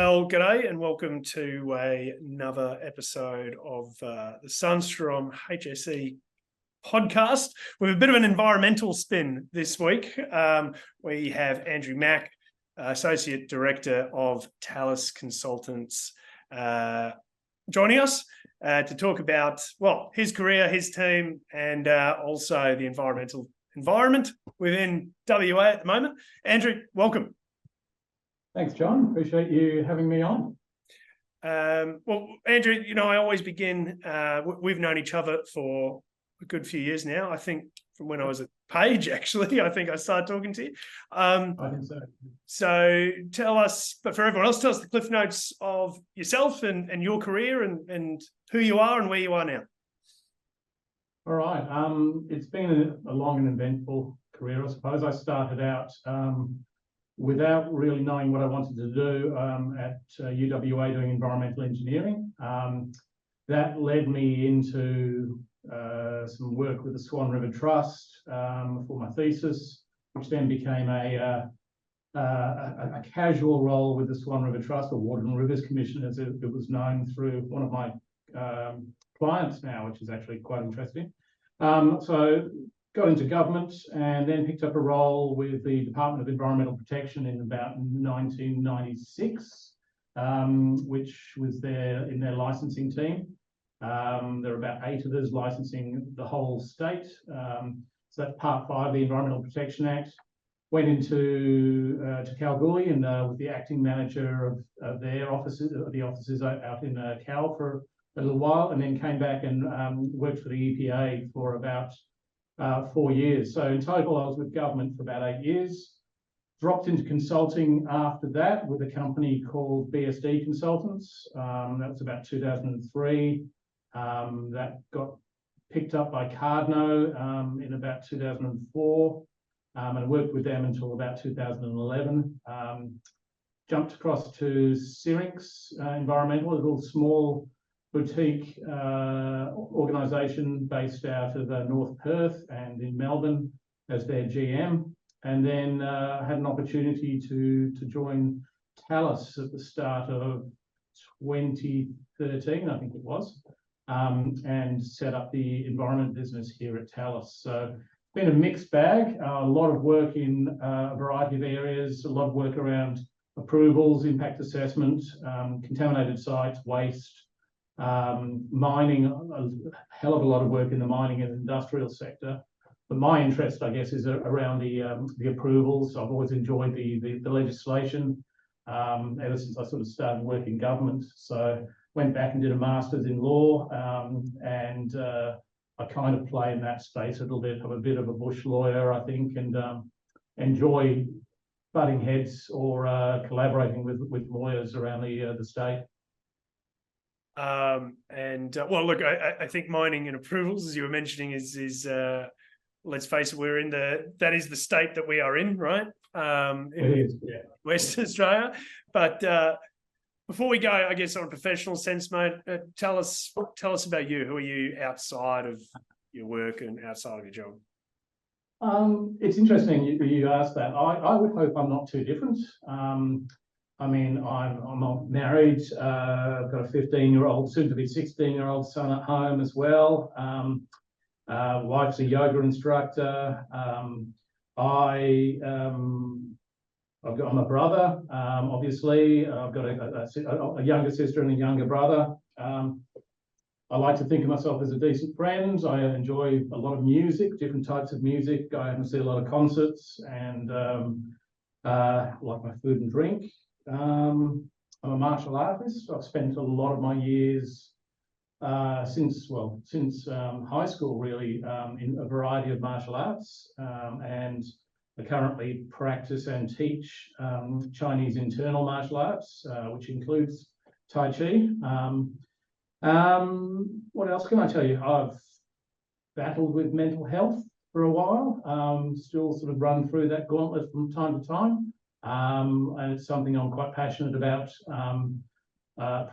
Well, g'day and welcome to another episode of the Sundstrom HSE podcast with a bit of an environmental spin this week. We have Andrew Mack, Associate Director of Talus Consultants, joining us to talk about, well, his career, his team, and also the environmental environment within WA at the moment. Andrew, welcome. Thanks, John. Appreciate you having me on. Well, Andrew, I always begin, we've known each other for a good few years now. I think from when I was at Page, actually, I think I started talking to you. I think so. So tell us, but for everyone else, tell us the cliff notes of yourself and your career and who you are and where you are now. All right. It's been a long and eventful career, I suppose. I started out without really knowing what I wanted to do at UWA doing environmental engineering. That led me into some work with the Swan River Trust for my thesis, which then became a casual role with the Swan River Trust, or Water and Rivers Commission, as it was known through one of my clients now, which is actually quite interesting. So got into government and then picked up a role with the Department of Environmental Protection in about 1996, which was in their licensing team. There are about 8 of us licensing the whole state. So that's Part 5 of the Environmental Protection Act. Went into to Kalgoorlie and was the acting manager of their offices, the offices out in Cal for a little while, and then came back and worked for the EPA for about 4 years. So in total, I was with government for about 8 years. Dropped into consulting after that with a company called BSD Consultants. That was about 2003. That got picked up by Cardno in about 2004. And I worked with them until about 2011. Jumped across to Syrinx Environmental, a little small boutique organisation based out of North Perth and in Melbourne as their GM, and then had an opportunity to join Talus at the start of 2013, I think it was, and set up the environment business here at Talus. So it's been a mixed bag, a lot of work in a variety of areas, a lot of work around approvals, impact assessment, contaminated sites, waste, mining, a hell of a lot of work in the mining and industrial sector. But my interest, I guess, is around the approvals. I've always enjoyed the legislation ever since I sort of started working in government. So went back and did a master's in law, and I kind of play in that space a little bit. I'm a bit of a bush lawyer, I think, and enjoy butting heads or collaborating with lawyers around the state. Well, look, I think mining and approvals, as you were mentioning, is let's face it, that is the state that we are in, right? It is, yeah. Western Australia. But before we go, I guess on a professional sense, mate, tell us about you. Who are you outside of your work and outside of your job? It's interesting you asked that. I would hope I'm not too different. I mean, I'm not married. I've got a 15-year-old, soon to be 16-year-old son at home as well. Wife's a yoga instructor. I'm a brother, obviously. I've got a younger sister and a younger brother. I like to think of myself as a decent friend. I enjoy a lot of music, different types of music. I happen to see a lot of concerts and like my food and drink. I'm a martial artist. I've spent a lot of my years since high school, really, in a variety of martial arts, and I currently practice and teach Chinese internal martial arts, which includes Tai Chi. What else can I tell you? I've battled with mental health for a while, still sort of run through that gauntlet from time to time. And it's something I'm quite passionate about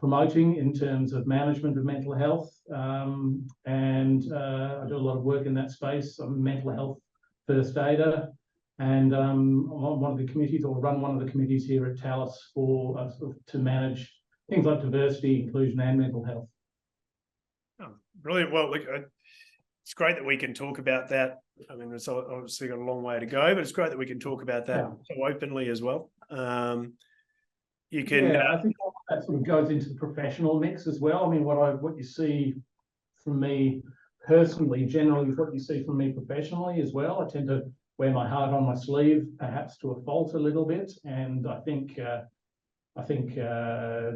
promoting in terms of management of mental health. And I do a lot of work in that space. I'm a mental health first aider. and I'm on one of the committees, or run one of the committees here at Talus for to manage things like diversity, inclusion, and mental health. Oh, brilliant. Well, look, it's great that we can talk about that. I mean, it's obviously got a long way to go, but it's great that we can talk about that so openly as well. You can. Yeah, I think that sort of goes into the professional mix as well. I mean, what you see from me personally, generally, is what you see from me professionally as well. I tend to wear my heart on my sleeve, perhaps to a fault a little bit, and I think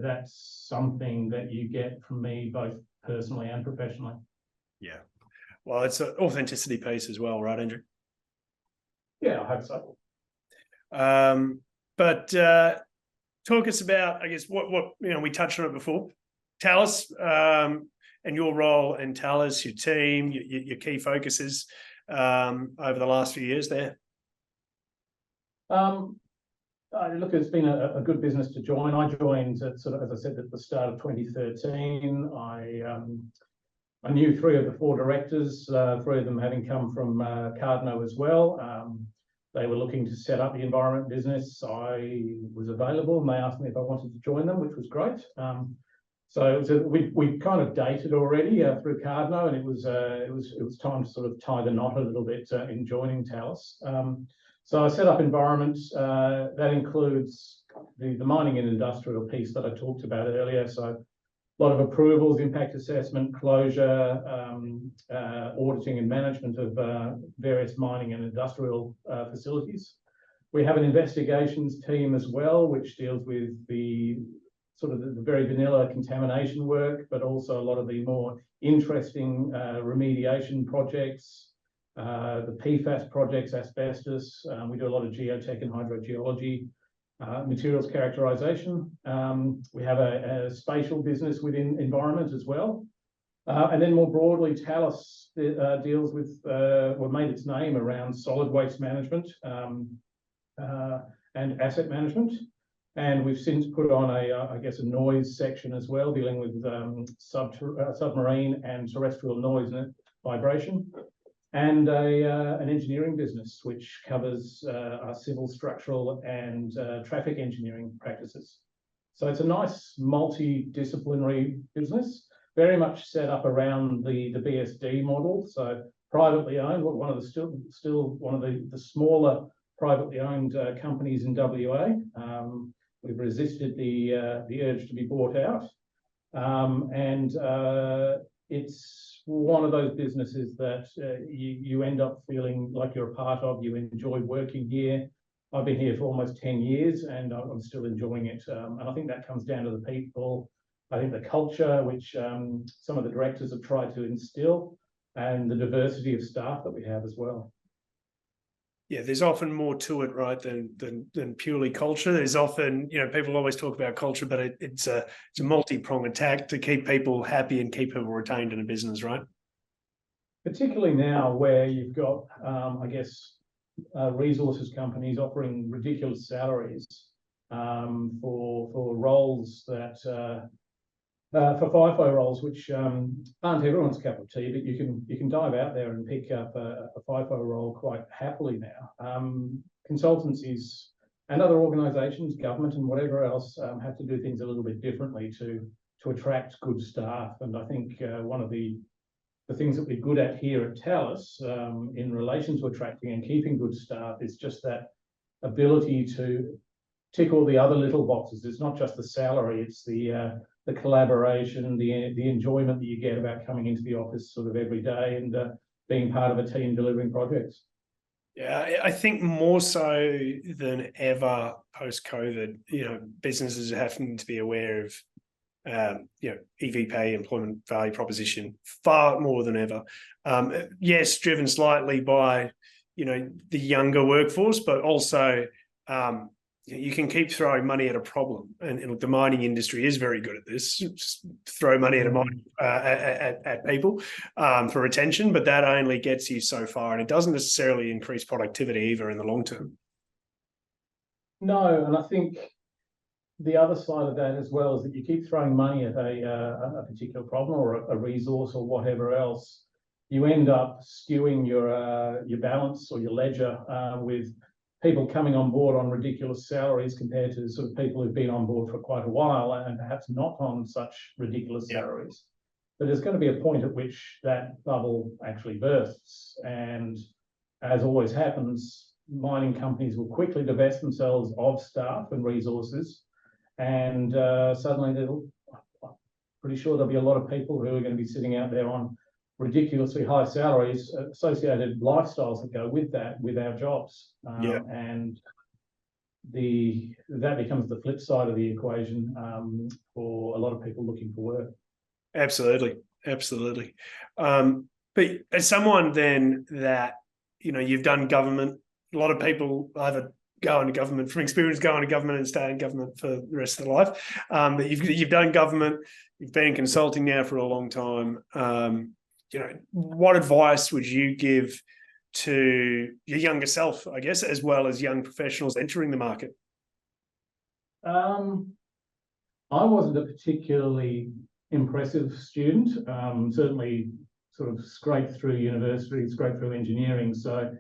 that's something that you get from me both personally and professionally. Yeah. Well, it's an authenticity piece as well, right, Andrew? Yeah, I hope so. But talk us about, I guess, what we touched on it before, Talus, and your role in Talus, your team, your key focuses over the last few years there. Look, it's been a good business to join. I joined at sort of, as I said, at the start of 2013. I knew 3 of the 4 directors, 3 of them having come from Cardno as well. They were looking to set up the environment business. I was available, and they asked me if I wanted to join them, which was great. So we kind of dated already through Cardno, and it was time to sort of tie the knot a little bit in joining Talus. So I set up environment. That includes the mining and industrial piece that I talked about earlier. So a lot of approvals, impact assessment, closure, auditing and management of various mining and industrial facilities. We have an investigations team as well, which deals with the sort of the very vanilla contamination work, but also a lot of the more interesting remediation projects, the PFAS projects, asbestos. We do a lot of geotech and hydrogeology. Materials characterization. We have a spatial business within environment as well. And then more broadly, Talus deals with, made its name around solid waste management and asset management. And we've since put on I guess, a noise section as well, dealing with submarine and terrestrial noise and vibration. And an engineering business, which covers our civil, structural, and traffic engineering practices. So it's a nice multidisciplinary business, very much set up around the BSD model. So privately owned, one of the still one of the smaller privately owned companies in WA. We've resisted the urge to be bought out, and it's one of those businesses that you end up feeling like you're a part of. You enjoy working here. I've been here for almost 10 years, and I'm still enjoying it. And I think that comes down to the people. I think the culture, which some of the directors have tried to instill, and the diversity of staff that we have as well. Yeah, there's often more to it, right, than purely culture. There's often, people always talk about culture, but it's a multi-pronged attack to keep people happy and keep people retained in a business, right? Particularly now, where you've got, I guess, resources companies offering ridiculous salaries for roles that for FIFO roles, which aren't everyone's cup of tea, but you can dive out there and pick up a FIFO role quite happily now. Consultancies and other organisations, government and whatever else, have to do things a little bit differently to attract good staff. And I think one of the things that we're good at here at Talus in relation to attracting and keeping good staff is just that ability to tick all the other little boxes. It's not just the salary, it's the collaboration, the enjoyment that you get about coming into the office sort of every day and being part of a team delivering projects. Yeah, I think more so than ever post-COVID, businesses are having to be aware of, EVP, employment value proposition, far more than ever. Yes, driven slightly by, the younger workforce, but also you can keep throwing money at a problem, and the mining industry is very good at this. Just throw money at people for retention, but that only gets you so far, and it doesn't necessarily increase productivity either in the long term. No, and I think the other side of that as well is that you keep throwing money at a particular problem or a resource or whatever else. You end up skewing your balance or your ledger with people coming on board on ridiculous salaries compared to sort of people who've been on board for quite a while and perhaps not on such ridiculous salaries. But there's going to be a point at which that bubble actually bursts. And as always happens, mining companies will quickly divest themselves of staff and resources. And suddenly I'm pretty sure there'll be a lot of people who are going to be sitting out there on ridiculously high salaries, associated lifestyles that go with that, with our jobs. And that becomes the flip side of the equation for a lot of people looking for work. Absolutely. But as someone then that, you've done government, a lot of people either go into government from experience, go into government and stay in government for the rest of their life. But you've done government, you've been in consulting now for a long time. What advice would you give to your younger self, I guess, as well as young professionals entering the market? I wasn't a particularly impressive student, certainly sort of scraped through university, scraped through engineering. So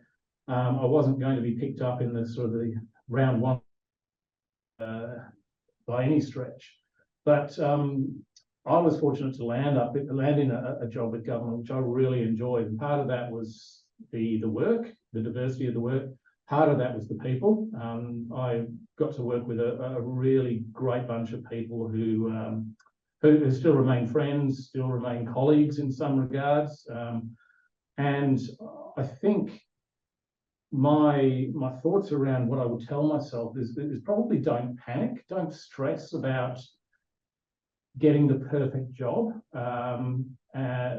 I wasn't going to be picked up in the sort of the round one by any stretch. But I was fortunate to land in a job at government, which I really enjoyed. And part of that was the work, the diversity of the work. Part of that was the people. I got to work with a really great bunch of people who still remain friends, still remain colleagues in some regards. And I think my thoughts around what I would tell myself is probably don't panic, don't stress about getting the perfect job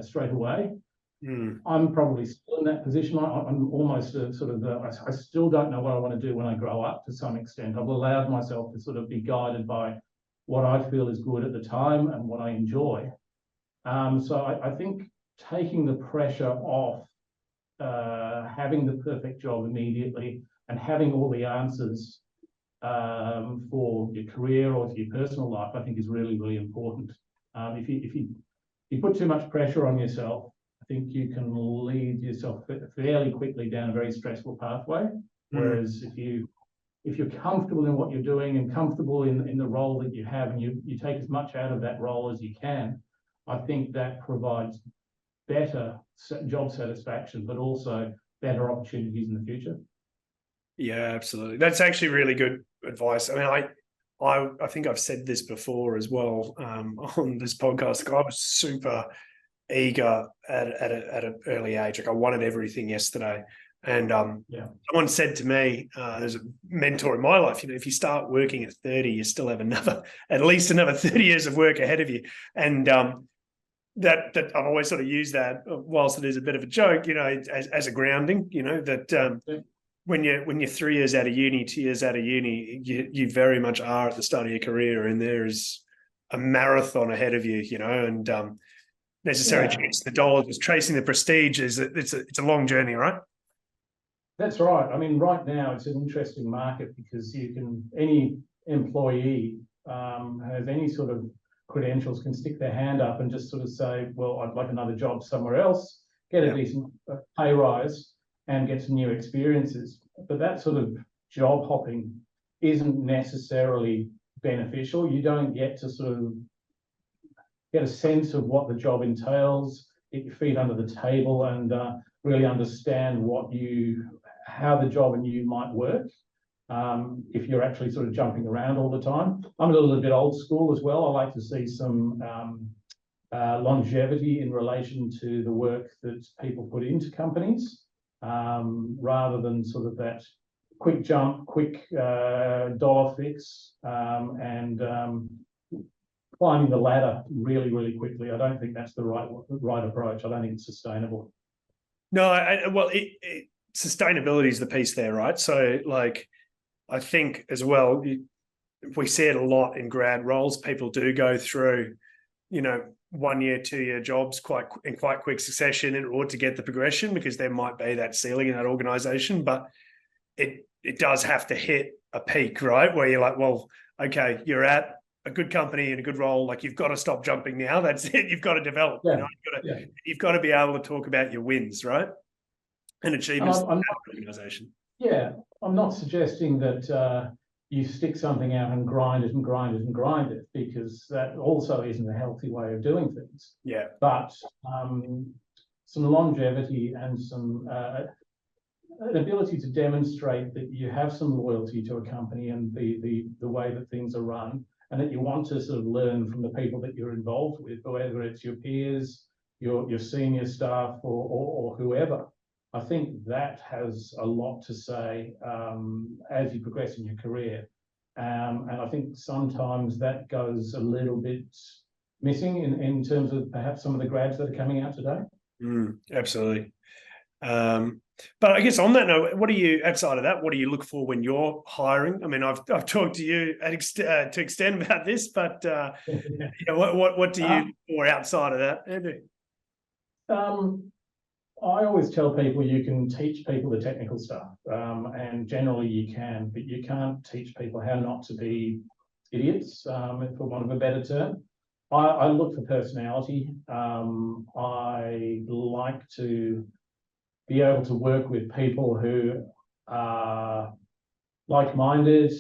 straight away. I'm probably still in that position. I'm almost I still don't know what I want to do when I grow up to some extent. I've allowed myself to sort of be guided by what I feel is good at the time and what I enjoy. So I think taking the pressure off having the perfect job immediately and having all the answers for your career or for your personal life, I think is really, really important. If you put too much pressure on yourself, I think you can lead yourself fairly quickly down a very stressful pathway. Whereas if you're comfortable in what you're doing and comfortable in the role that you have, and you take as much out of that role as you can, I think that provides better job satisfaction, but also better opportunities in the future. Yeah, absolutely. That's actually really good advice. I mean, I think I've said this before as well on this podcast. I was super eager at an early age. Like I wanted everything yesterday. And someone said to me, there's a mentor in my life, if you start working at 30, you still have at least another 30 years of work ahead of you. And that I've always sort of used that, whilst it is a bit of a joke, as a grounding, that when you're 3 years out of uni, 2 years out of uni, you very much are at the start of your career, and there is a marathon ahead of you, and necessary chasing the dollars, chasing the prestige it's a long journey, right? That's right. I mean, right now it's an interesting market because any employee has any sort of credentials can stick their hand up and just sort of say, well, I'd like another job somewhere else, get a decent pay rise and get some new experiences. But that sort of job hopping isn't necessarily beneficial. You don't get to sort of get a sense of what the job entails, get your feet under the table and really understand how the job and you might work. If you're actually sort of jumping around all the time. I'm a little bit old school as well. I like to see some longevity in relation to the work that people put into companies, rather than sort of that quick jump, quick dollar fix, and climbing the ladder really, really quickly. I don't think that's the right approach. I don't think it's sustainable. No, sustainability is the piece there, right? So, I think as well, we see it a lot in grad roles. People do go through, 1 year, 2 year jobs in quite quick succession in order to get the progression, because there might be that ceiling in that organization. But it does have to hit a peak, right? Where you're like, well, okay, you're at a good company and a good role. You've got to stop jumping now. That's it. You've got to develop. You've got to be able to talk about your wins, right? And achievements in that organization. Yeah, I'm not suggesting that you stick something out and grind it and grind it and grind it, because that also isn't a healthy way of doing things. Yeah. But some longevity and some an ability to demonstrate that you have some loyalty to a company and the way that things are run, and that you want to sort of learn from the people that you're involved with, whether it's your peers, your senior staff, or whoever. I think that has a lot to say as you progress in your career. And I think sometimes that goes a little bit missing in terms of perhaps some of the grads that are coming out today. Absolutely. But I guess on that note, what do you, outside of that, what do you look for when you're hiring? I mean, I've talked to you to extend about this, but what do you look for outside of that, Andrew? I always tell people you can teach people the technical stuff, and generally you can, but you can't teach people how not to be idiots, for want of a better term. I look for personality. I like to be able to work with people who are like-minded,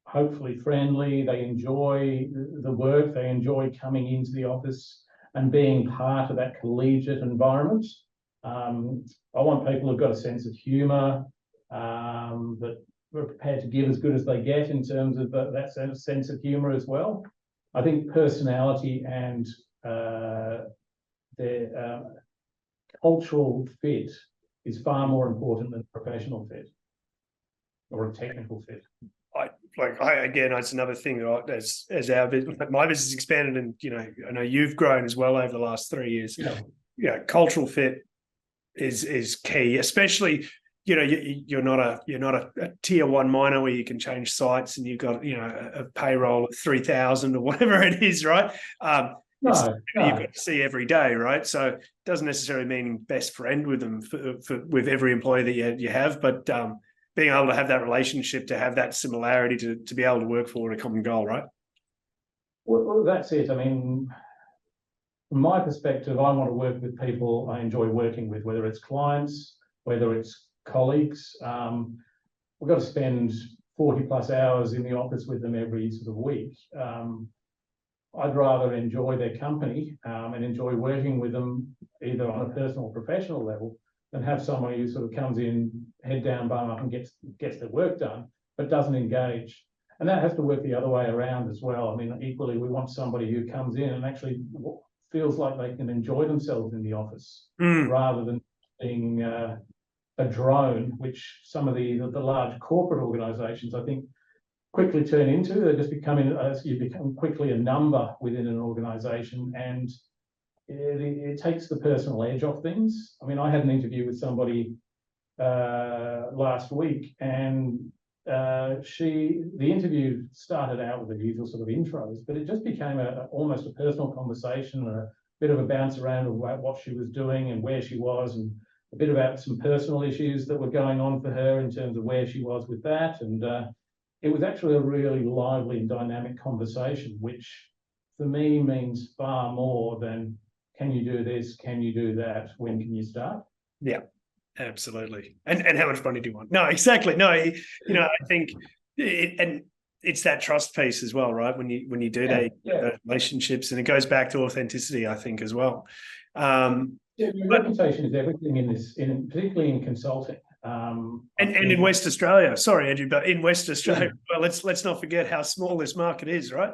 hopefully friendly. They enjoy the work. They enjoy coming into the office and being part of that collegiate environment. I want people who've got a sense of humour, that we're prepared to give as good as they get in terms of that sense of humour as well. I think personality and their cultural fit is far more important than professional fit or a technical fit. Again, that's another thing that as our business, my business expanded, and I know you've grown as well over the last 3 years. Cultural fit is key, especially you're not a tier 1 miner where you can change sites and you've got a payroll of 3,000 or whatever it is, right? You've got to see every day, right? So it doesn't necessarily mean best friend with them with every employee that you have, but being able to have that relationship, to have that similarity, to be able to work for a common goal, right? Well, that's it. I mean, from my perspective, I want to work with people I enjoy working with, whether it's clients, whether it's colleagues. We've got to spend 40 plus hours in the office with them every sort of week. I'd rather enjoy their company and enjoy working with them either on a personal or professional level than have someone who sort of comes in, head down, bum up, and gets their work done, but doesn't engage. And that has to work the other way around as well. I mean, equally, we want somebody who comes in and actually feels like they can enjoy themselves in the office rather than being a drone, which some of the large corporate organisations, I think, quickly turn into. They're just you become quickly a number within an organisation, and it takes the personal edge off things. I mean, I had an interview with somebody last week, and the interview started out with the usual sort of intros, but it just became almost a personal conversation, a bit of a bounce around of what she was doing and where she was, and a bit about some personal issues that were going on for her in terms of where she was with that. And it was actually a really lively and dynamic conversation, which for me means far more than can you do this, can you do that, when can you start? Yeah, absolutely. And how much money do you want? No, exactly. No, I think it's that trust piece as well, right? When you do those relationships, and it goes back to authenticity, I think, as well. Reputation is everything in this, particularly in consulting. And in West Australia, sorry, Andrew, but in West Australia, well, let's not forget how small this market is, right?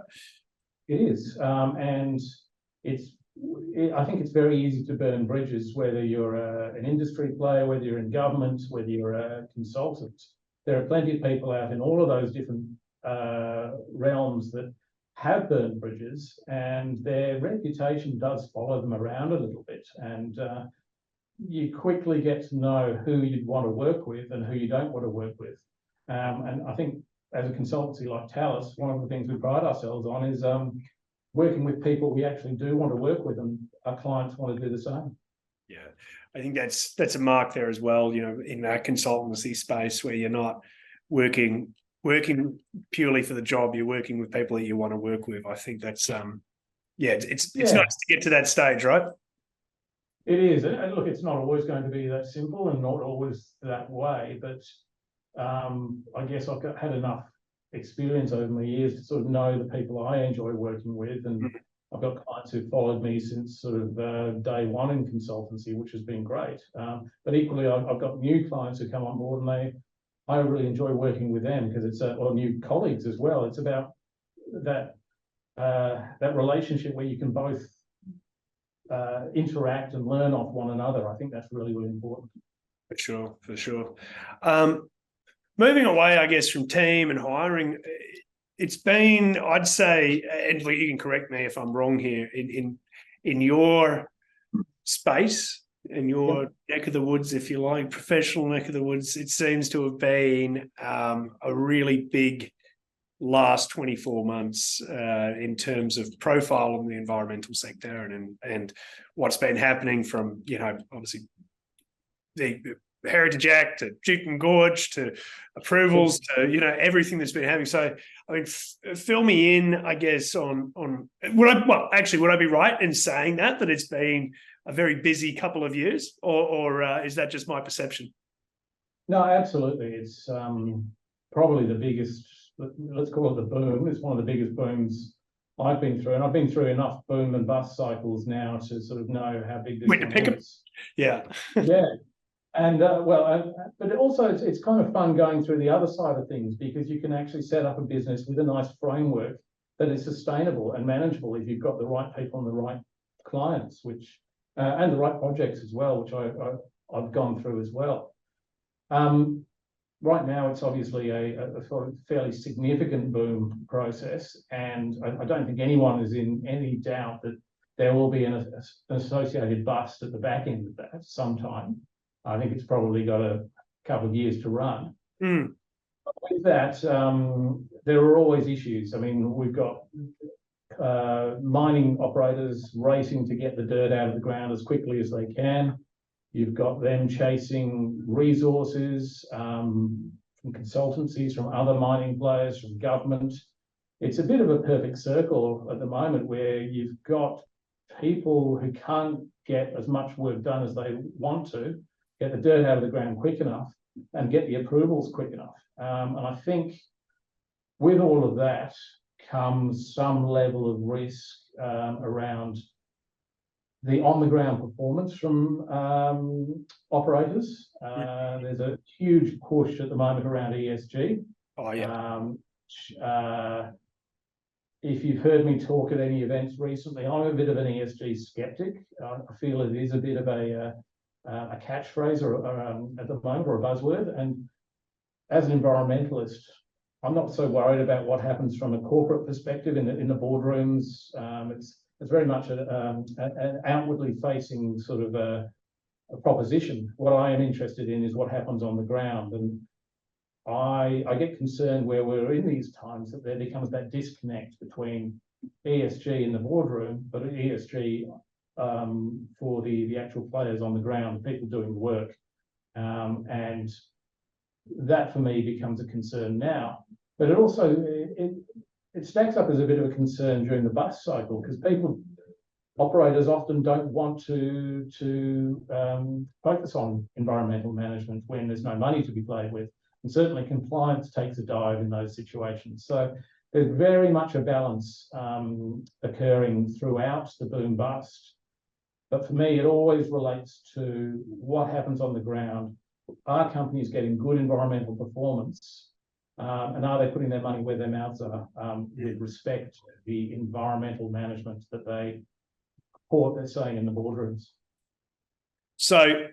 It is, and I think it's very easy to burn bridges, whether you're an industry player, whether you're in government, whether you're a consultant. There are plenty of people out in all of those different realms that have burned bridges, and their reputation does follow them around a little bit. And you quickly get to know who you'd want to work with and who you don't want to work with. And I think as a consultancy like Talus, one of the things we pride ourselves on is working with people we actually do want to work with, and our clients want to do the same. Yeah, I think that's a mark there as well, in that consultancy space where you're not working purely for the job, you're working with people that you want to work with. I think that's it's nice to get to that stage, right? It is. And look, it's not always going to be that simple and not always that way, but I guess I've had enough experience over my years to sort of know the people I enjoy working with, and I've got clients who've followed me since sort of day one in consultancy, which has been great. But equally, I've got new clients who come on board, and I really enjoy working with them because it's or new colleagues as well. It's about that relationship where you can both interact and learn off one another. I think that's really, really important. For sure. Moving away, I guess, from team and hiring, it's been, I'd say, and you can correct me if I'm wrong here, in your space, in your neck of the woods, if you like, professional neck of the woods, it seems to have been a really big last 24 months in terms of profile in the environmental sector and what's been happening from, obviously the Heritage Act to Duke and Gorge to approvals to, everything that's been happening. So, I mean, fill me in, I guess, on would I be right in saying that it's been a very busy couple of years, or is that just my perception? No, absolutely. It's probably the biggest, let's call it the boom. It's one of the biggest booms I've been through, and I've been through enough boom and bust cycles now to sort of know how big this one is. Yeah. Yeah. And but also it's kind of fun going through the other side of things, because you can actually set up a business with a nice framework that is sustainable and manageable if you've got the right people and the right clients, which and the right projects as well, which I've gone through as well. Right now, it's obviously a fairly significant boom process, and I don't think anyone is in any doubt that there will be an associated bust at the back end of that sometime. I think it's probably got a couple of years to run. With that, there are always issues. I mean, we've got mining operators racing to get the dirt out of the ground as quickly as they can. You've got them chasing resources from consultancies, from other mining players, from government. It's a bit of a perfect circle at the moment where you've got people who can't get as much work done as they want to, get the dirt out of the ground quick enough, and get the approvals quick enough. And I think with all of that comes some level of risk around the on-the-ground performance from operators. There's a huge push at the moment around ESG. Oh, yeah. If you've heard me talk at any events recently, I'm a bit of an ESG skeptic. I feel it is a bit of a catchphrase at the moment, or a buzzword. And as an environmentalist, I'm not so worried about what happens from a corporate perspective in the boardrooms. It's very much an outwardly facing sort of a proposition. What I am interested in is what happens on the ground. And I get concerned where we're in these times that there becomes that disconnect between ESG in the boardroom, but ESG for the actual players on the ground, the people doing the work. And that for me becomes a concern now. But it also, it stacks up as a bit of a concern during the bust cycle, because operators often don't want to focus on environmental management when there's no money to be played with. And certainly compliance takes a dive in those situations. So there's very much a balance occurring throughout the boom bust. But for me, it always relates to what happens on the ground. Are companies getting good environmental performance? And are they putting their money where their mouths are with respect to the environmental management that they report they're saying in the boardrooms? So,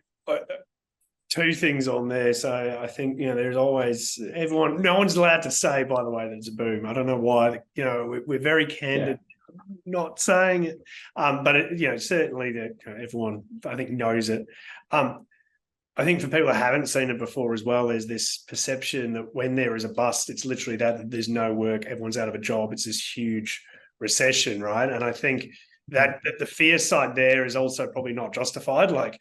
two things on there. So I think, there's always no one's allowed to say, by the way, that it's a boom. I don't know why, we're very candid. Yeah. Not saying it, but certainly that everyone, I think, knows it. I think for people who haven't seen it before as well, there's this perception that when there is a bust, it's literally that there's no work, everyone's out of a job. It's this huge recession, right? And I think that the fear side there is also probably not justified. Like,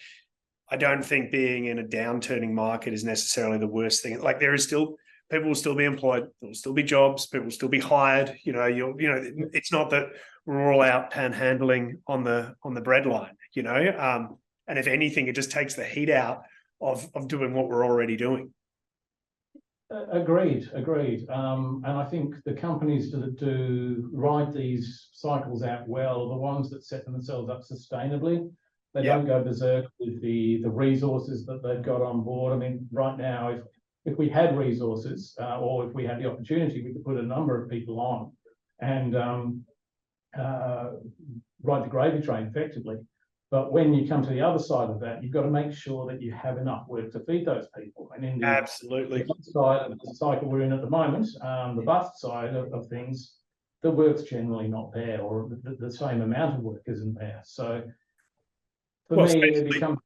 I don't think being in a downturning market is necessarily the worst thing. Like, there is still people will still be employed, there will still be jobs, people will still be hired. It's not that we're all out panhandling on the bread line. And if anything, it just takes the heat out of doing what we're already doing. Agreed. And I think the companies that do ride these cycles out well are the ones that set themselves up sustainably. They don't go berserk with the resources that they've got on board. I mean, right now, if we had resources or if we had the opportunity, we could put a number of people on and ride the gravy train effectively. But when you come to the other side of that, you've got to make sure that you have enough work to feed those people. And in the Absolutely side of the cycle we're in at the moment, the bust side of things, the work's generally not there, or the same amount of work isn't there. So for me, it becomes,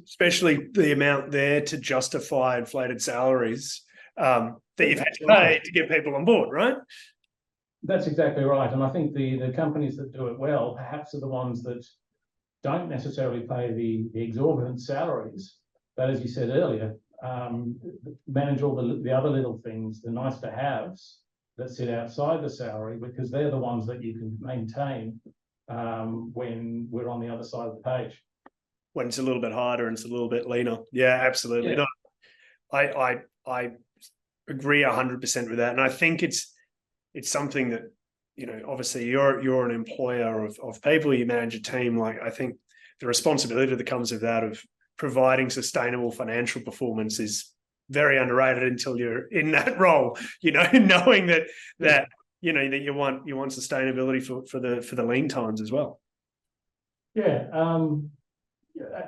especially the amount there to justify inflated salaries that you've had to pay to get people on board, right? That's exactly right. And I think the companies that do it well perhaps are the ones that don't necessarily pay the exorbitant salaries, but as you said earlier, manage all the other little things, the nice to haves that sit outside the salary, because they're the ones that you can maintain when we're on the other side of the page. When it's a little bit harder and it's a little bit leaner. Yeah, absolutely. Yeah. No, I agree 100% with that. And I think it's something that, you know, obviously you're an employer of people, you manage a team. Like, I think the responsibility that comes with that of providing sustainable financial performance is very underrated until you're in that role, you know, knowing that you know that you want sustainability for the lean times as well. Yeah,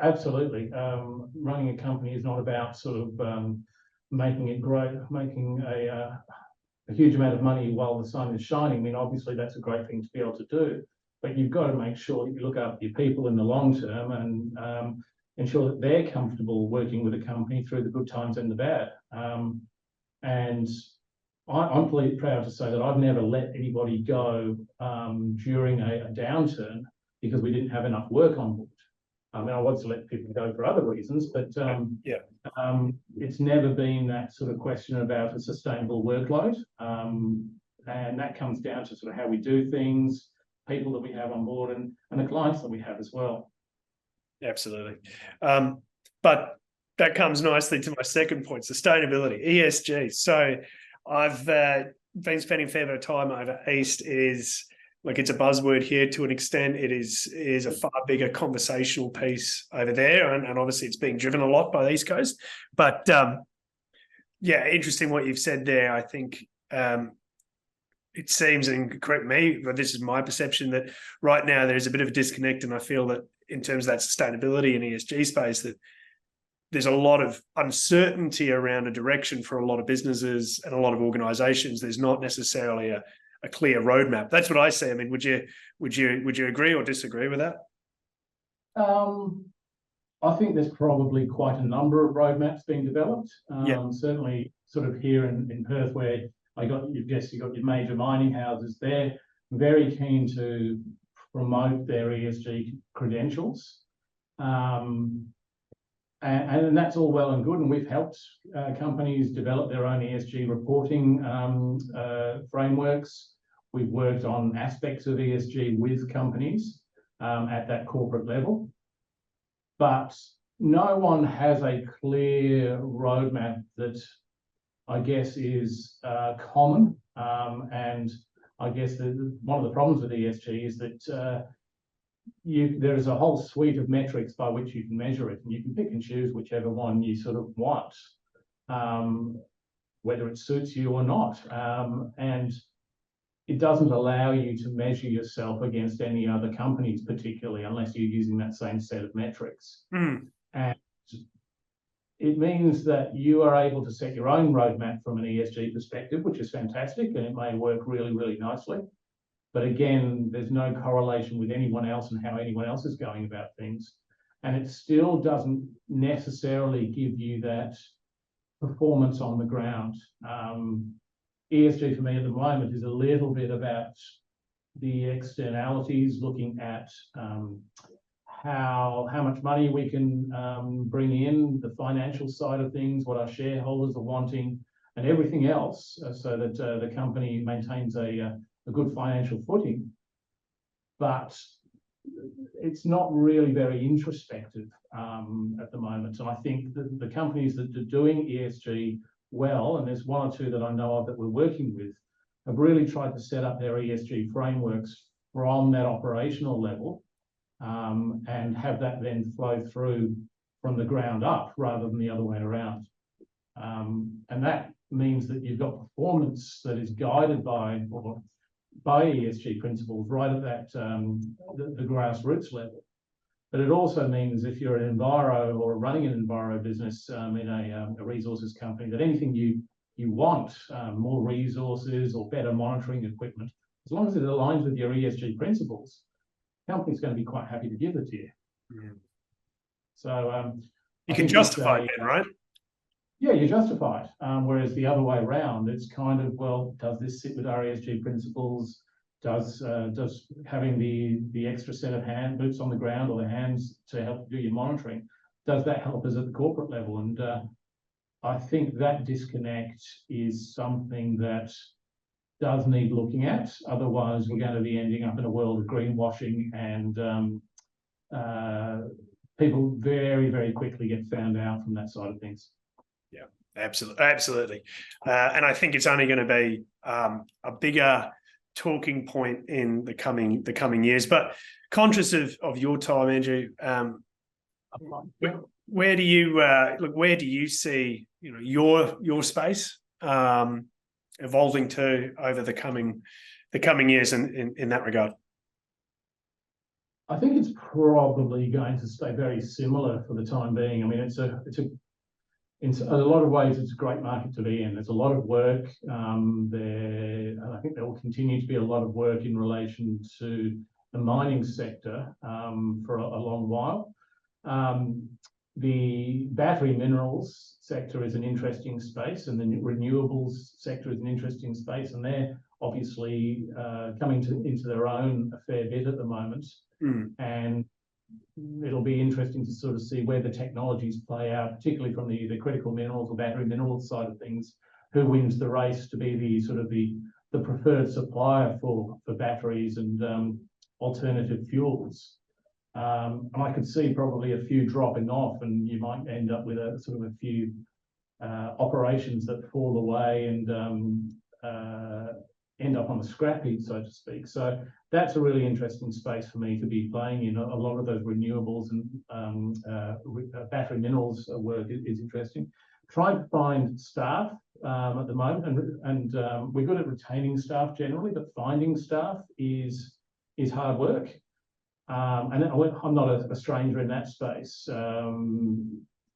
absolutely. Running a company is not about sort of making it great, making a huge amount of money while the sun is shining. I mean, obviously that's a great thing to be able to do, but you've got to make sure that you look after your people in the long term and ensure that they're comfortable working with a company through the good times and the bad. And I'm pretty proud to say that I've never let anybody go during a downturn because we didn't have enough work on board. I mean, I want to let people go for other reasons, but it's never been that sort of question about a sustainable workload. And that comes down to sort of how we do things, people that we have on board, and the clients that we have as well. Absolutely. But that comes nicely to my second point, sustainability, ESG. So I've been spending a fair bit of time over East. It's a buzzword here to an extent. It is a far bigger conversational piece over there, and obviously it's being driven a lot by the East Coast. But interesting what you've said there. I think it seems, and correct me, but this is my perception, that right now there's a bit of a disconnect, and I feel that in terms of that sustainability and ESG space, that there's a lot of uncertainty around a direction for a lot of businesses and a lot of organizations. There's not necessarily a clear roadmap. That's what I see. I mean, would you agree or disagree with that? I think there's probably quite a number of roadmaps being developed. Certainly sort of here in Perth, where you got your major mining houses, they're very keen to promote their ESG credentials. And that's all well and good, and we've helped companies develop their own ESG reporting frameworks. We've worked on aspects of ESG with companies at that corporate level, but no one has a clear roadmap that I guess is common. And I guess one of the problems with ESG is that there is a whole suite of metrics by which you can measure it, and you can pick and choose whichever one you sort of want, whether it suits you or not. And it doesn't allow you to measure yourself against any other companies, particularly unless you're using that same set of metrics. And it means that you are able to set your own roadmap from an ESG perspective, which is fantastic, and it may work really, really nicely. But again, there's no correlation with anyone else and how anyone else is going about things. And it still doesn't necessarily give you that performance on the ground. ESG for me at the moment is a little bit about the externalities, looking at how much money we can bring in, the financial side of things, what our shareholders are wanting, and everything else, so that the company maintains a good financial footing. But it's not really very introspective at the moment. And I think that the companies that are doing ESG well, and there's one or two that I know of that we're working with, have really tried to set up their ESG frameworks from that operational level, and have that then flow through from the ground up rather than the other way around. And that means that you've got performance that is guided by ESG principles right at that the grassroots level. But it also means if you're an enviro or running an enviro business in a resources company, that anything you want, more resources or better monitoring equipment, as long as it aligns with your ESG principles, the company's going to be quite happy to give it to you. Mm. So you can justify it then, right? Yeah, you justify it. Whereas the other way around, it's kind of, well, does this sit with our ESG principles? Does having the extra set of boots on the ground or the hands to help do your monitoring, does that help us at the corporate level? And I think that disconnect is something that does need looking at. Otherwise, we're going to be ending up in a world of greenwashing, and people very, very quickly get found out from that side of things. Yeah, absolutely. And I think it's only going to be a bigger talking point in the coming years. But conscious of your time, Andrew, where do you see your space evolving to over the coming years in that regard? I think it's probably going to stay very similar for the time being. I mean, in a lot of ways, it's a great market to be in. There's a lot of work there, and I think there will continue to be a lot of work in relation to the mining sector for a long while. The battery minerals sector is an interesting space, and the renewables sector is an interesting space, and they're obviously coming into their own a fair bit at the moment. Mm. And it'll be interesting to sort of see where the technologies play out, particularly from the critical minerals or battery minerals side of things. Who wins the race to be the preferred supplier for batteries and alternative fuels? And I could see probably a few dropping off, and you might end up with a few operations that fall away and end up on the scrap heap, so to speak. So that's a really interesting space for me to be playing in. A lot of those renewables and battery minerals work is interesting. Trying to find staff at the moment, and we're good at retaining staff generally, but finding staff is hard work. And I'm not a stranger in that space.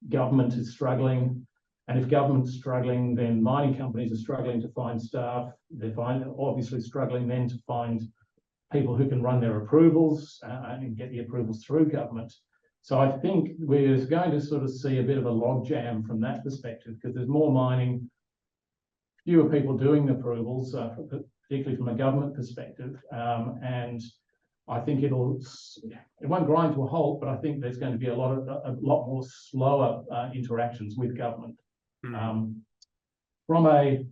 Government is struggling. And if government's struggling, then mining companies are struggling to find staff. They're obviously struggling then to find people who can run their approvals and get the approvals through government. So I think we're going to sort of see a bit of a logjam from that perspective, because there's more mining, fewer people doing the approvals, particularly from a government perspective. And I think it won't grind to a halt, but I think there's going to be a lot more slower interactions with government. From a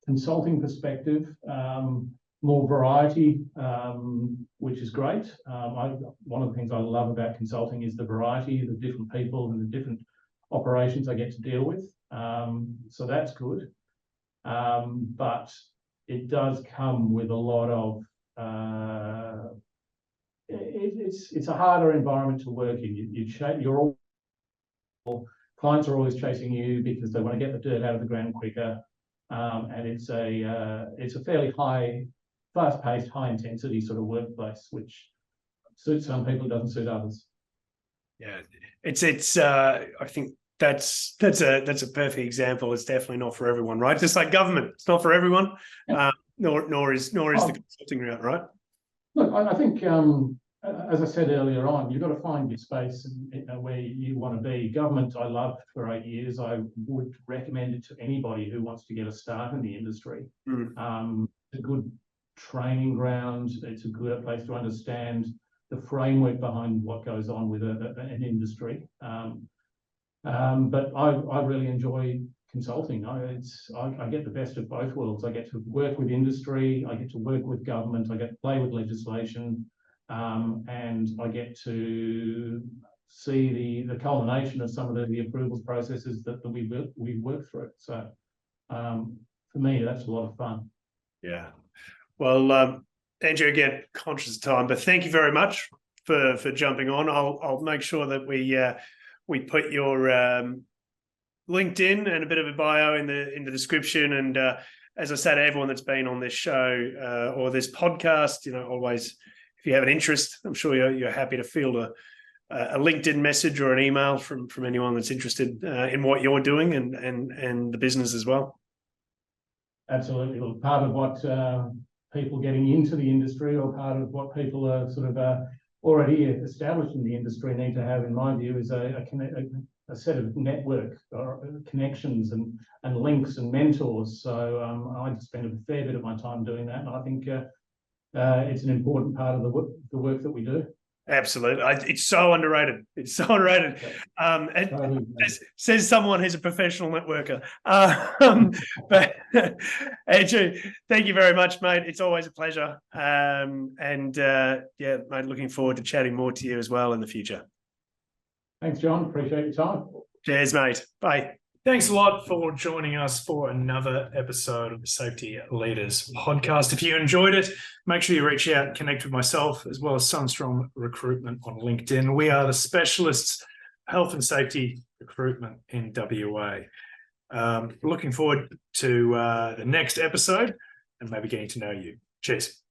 consulting perspective, more variety, which is great. One of the things I love about consulting is the variety, the different people and the different operations I get to deal with. So that's good. But it does come with a lot of it's a harder environment to work in. Clients are always chasing you because they want to get the dirt out of the ground quicker, and it's a fairly fast-paced, high-intensity sort of workplace, which suits some people, doesn't suit others. Yeah, it's. I think that's a perfect example. It's definitely not for everyone, right? Just like government, it's not for everyone. Yeah. Nor is the consulting route, right? Look, I think. As I said earlier on, you've got to find your space and where you want to be. Government, I loved for 8 years. I would recommend it to anybody who wants to get a start in the industry. Mm. It's a good training ground. It's a good place to understand the framework behind what goes on with an industry. But I really enjoy consulting. I get the best of both worlds. I get to work with industry. I get to work with government. I get to play with legislation. And I get to see the culmination of some of the approvals processes that we work through. So for me, that's a lot of fun. Yeah. Well, Andrew, again, conscious of time, but thank you very much for jumping on. I'll make sure that we put your LinkedIn and a bit of a bio in the description. And as I said to everyone that's been on this show or this podcast, always, if you have an interest, I'm sure you're happy to field a LinkedIn message or an email from anyone that's interested in what you're doing and the business as well. Absolutely. Look, part of what people getting into the industry, or part of what people are sort of already established in the industry need to have, in my view, is a set of network or connections and links and mentors. So I spend a fair bit of my time doing that, and I think it's an important part of the work that we do. Absolutely. It's so underrated. It's so underrated. Says someone who's a professional networker. But Andrew, thank you very much, mate. It's always a pleasure. Yeah, mate, looking forward to chatting more to you as well in the future. Thanks, John. Appreciate your time. Cheers, mate. Bye. Thanks a lot for joining us for another episode of the Safety Leaders podcast. If you enjoyed it, make sure you reach out and connect with myself as well as Sundstrom Recruitment on LinkedIn. We are the specialists health and safety recruitment in WA. Looking forward to the next episode and maybe getting to know you. Cheers.